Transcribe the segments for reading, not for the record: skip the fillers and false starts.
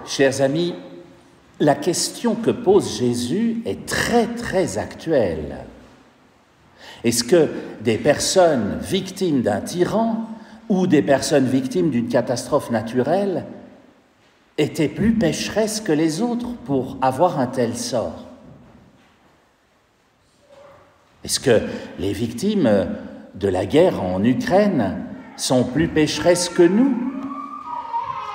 Chers amis, la question que pose Jésus est très, très actuelle. Est-ce que des personnes victimes d'un tyran ou des personnes victimes d'une catastrophe naturelle étaient plus pécheresses que les autres pour avoir un tel sort? Est-ce que les victimes de la guerre en Ukraine sont plus pécheresses que nous?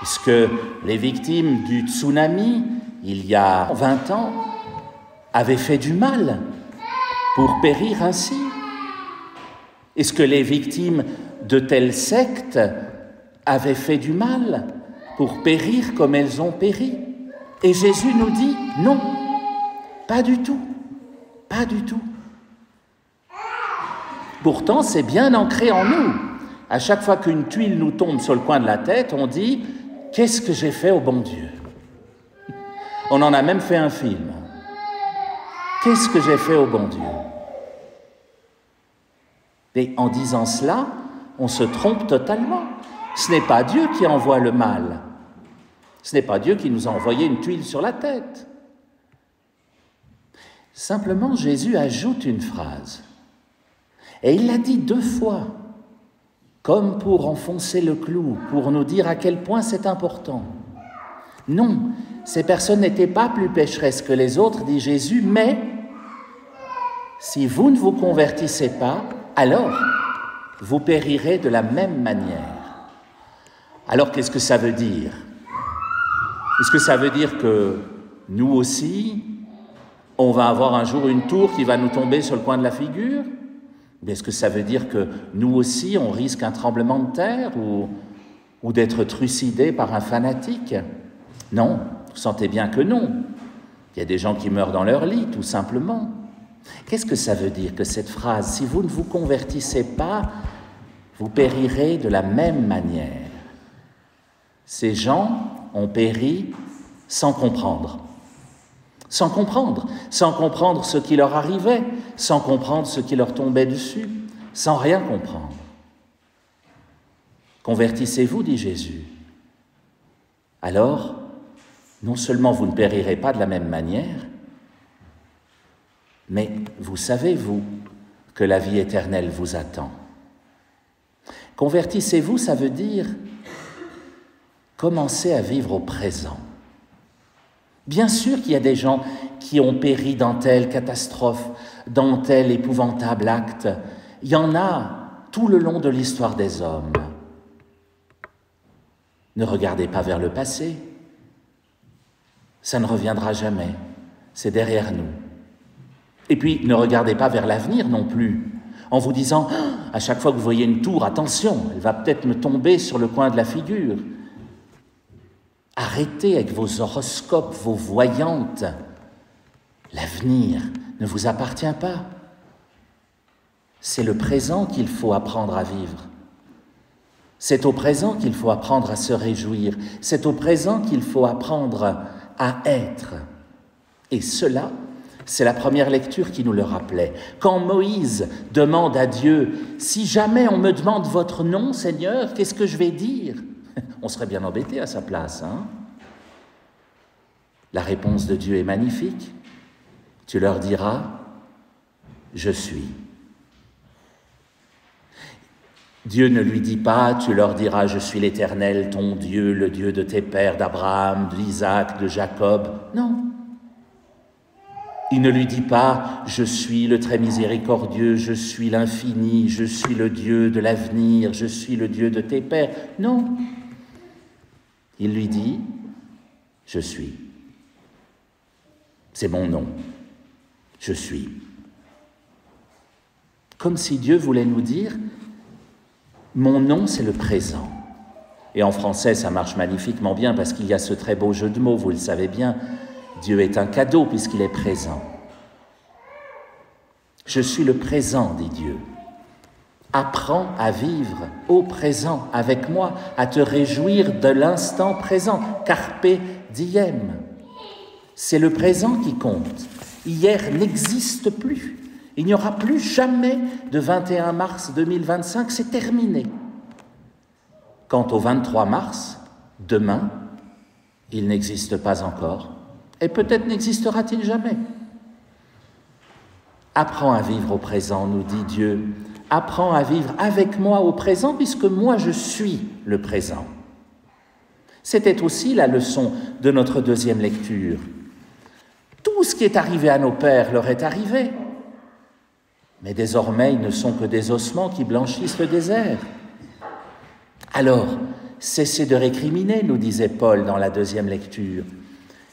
Est-ce que les victimes du tsunami, il y a 20 ans, avaient fait du mal pour périr ainsi? Est-ce que les victimes de telles sectes avaient fait du mal pour périr comme elles ont péri? Et Jésus nous dit non, pas du tout, pas du tout. Pourtant, c'est bien ancré en nous. À chaque fois qu'une tuile nous tombe sur le coin de la tête, on dit « Qu'est-ce que j'ai fait au bon Dieu ?» On en a même fait un film. « Qu'est-ce que j'ai fait au bon Dieu ?» Et en disant cela, on se trompe totalement. Ce n'est pas Dieu qui envoie le mal. Ce n'est pas Dieu qui nous a envoyé une tuile sur la tête. Simplement, Jésus ajoute une phrase. Et il l'a dit 2 fois, comme pour enfoncer le clou, pour nous dire à quel point c'est important. Non, ces personnes n'étaient pas plus pécheresses que les autres, dit Jésus, mais si vous ne vous convertissez pas, alors vous périrez de la même manière. Alors qu'est-ce que ça veut dire? Est-ce que ça veut dire que nous aussi, on va avoir un jour une tour qui va nous tomber sur le coin de la figure? Est-ce que ça veut dire que nous aussi, on risque un tremblement de terre ou d'être trucidés par un fanatique? Non, vous sentez bien que non. Il y a des gens qui meurent dans leur lit, tout simplement. Qu'est-ce que ça veut dire que cette phrase, si vous ne vous convertissez pas, vous périrez de la même manière? Ces gens ont péri sans comprendre. Sans comprendre ce qui leur arrivait, sans comprendre ce qui leur tombait dessus, sans rien comprendre. Convertissez-vous, dit Jésus. Alors, non seulement vous ne périrez pas de la même manière, mais vous savez, vous, que la vie éternelle vous attend. Convertissez-vous, ça veut dire commencer à vivre au présent. Bien sûr qu'il y a des gens qui ont péri dans telle catastrophe, dans tel épouvantable acte. Il y en a tout le long de l'histoire des hommes. Ne regardez pas vers le passé. Ça ne reviendra jamais. C'est derrière nous. Et puis, ne regardez pas vers l'avenir non plus, en vous disant « à chaque fois que vous voyez une tour, attention, elle va peut-être me tomber sur le coin de la figure ». Arrêtez avec vos horoscopes, vos voyantes. L'avenir ne vous appartient pas. C'est le présent qu'il faut apprendre à vivre. C'est au présent qu'il faut apprendre à se réjouir. C'est au présent qu'il faut apprendre à être. Et cela, c'est la première lecture qui nous le rappelait. Quand Moïse demande à Dieu « Si jamais on me demande votre nom, Seigneur, qu'est-ce que je vais dire ?» On serait bien embêté à sa place, hein? La réponse de Dieu est magnifique. Tu leur diras « Je suis ». Dieu ne lui dit pas « Tu leur diras « Je suis l'Éternel, ton Dieu, le Dieu de tes pères, d'Abraham, d'Isaac, de Jacob ». Non. Il ne lui dit pas « Je suis le très miséricordieux, je suis l'infini, je suis le Dieu de l'avenir, je suis le Dieu de tes pères ». Non. Il lui dit « Je suis ». C'est mon nom. Je suis. Comme si Dieu voulait nous dire « Mon nom, c'est le présent ». Et en français, ça marche magnifiquement bien parce qu'il y a ce très beau jeu de mots, vous le savez bien. Dieu est un cadeau puisqu'il est présent. Je suis le présent, dit Dieu. Apprends à vivre au présent avec moi, à te réjouir de l'instant présent. Carpe diem. C'est le présent qui compte. Hier n'existe plus. Il n'y aura plus jamais de 21 mars 2025, c'est terminé. Quant au 23 mars, demain, il n'existe pas encore, et peut-être n'existera-t-il jamais. Apprends à vivre au présent, nous dit Dieu. Apprends à vivre avec moi au présent, puisque moi je suis le présent. C'était aussi la leçon de notre deuxième lecture. Tout ce qui est arrivé à nos pères leur est arrivé. Mais désormais, ils ne sont que des ossements qui blanchissent le désert. Alors, cessez de récriminer, nous disait Paul dans la deuxième lecture.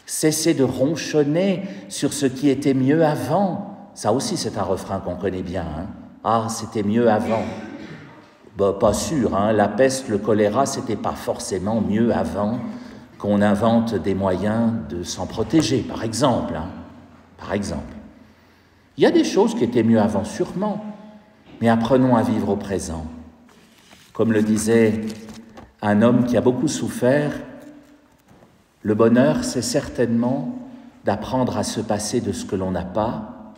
Cessez de ronchonner sur ce qui était mieux avant. Ça aussi, c'est un refrain qu'on connaît bien. Ah, c'était mieux avant. Pas sûr, la peste, le choléra, c'était pas forcément mieux avant qu'on invente des moyens de s'en protéger, par exemple. Par exemple. Il y a des choses qui étaient mieux avant, sûrement, mais apprenons à vivre au présent. Comme le disait un homme qui a beaucoup souffert, le bonheur, c'est certainement d'apprendre à se passer de ce que l'on n'a pas,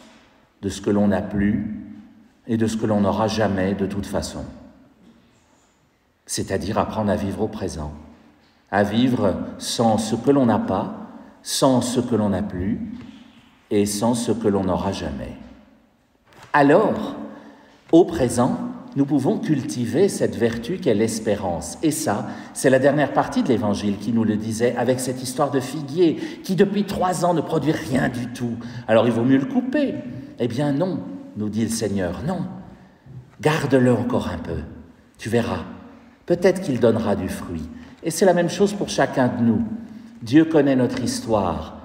de ce que l'on n'a plus et de ce que l'on n'aura jamais de toute façon. C'est-à-dire apprendre à vivre au présent, à vivre sans ce que l'on n'a pas, sans ce que l'on n'a plus et sans ce que l'on n'aura jamais. Alors, au présent, nous pouvons cultiver cette vertu qu'est l'espérance. Et ça, c'est la dernière partie de l'Évangile qui nous le disait avec cette histoire de figuier qui depuis 3 ans ne produit rien du tout. Alors il vaut mieux le couper. Eh bien non, nous dit le Seigneur, non. Garde-le encore un peu, tu verras. Peut-être qu'il donnera du fruit. Et c'est la même chose pour chacun de nous. Dieu connaît notre histoire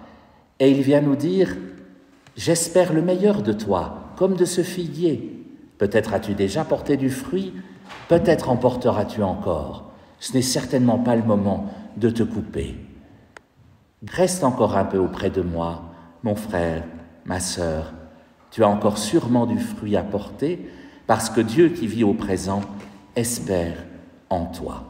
et il vient nous dire « J'espère le meilleur de toi, comme de ce figuier. Peut-être as-tu déjà porté du fruit, peut-être en porteras-tu encore. Ce n'est certainement pas le moment de te couper. Reste encore un peu auprès de moi, mon frère, ma sœur. Tu as encore sûrement du fruit à porter parce que Dieu qui vit au présent espère en toi. »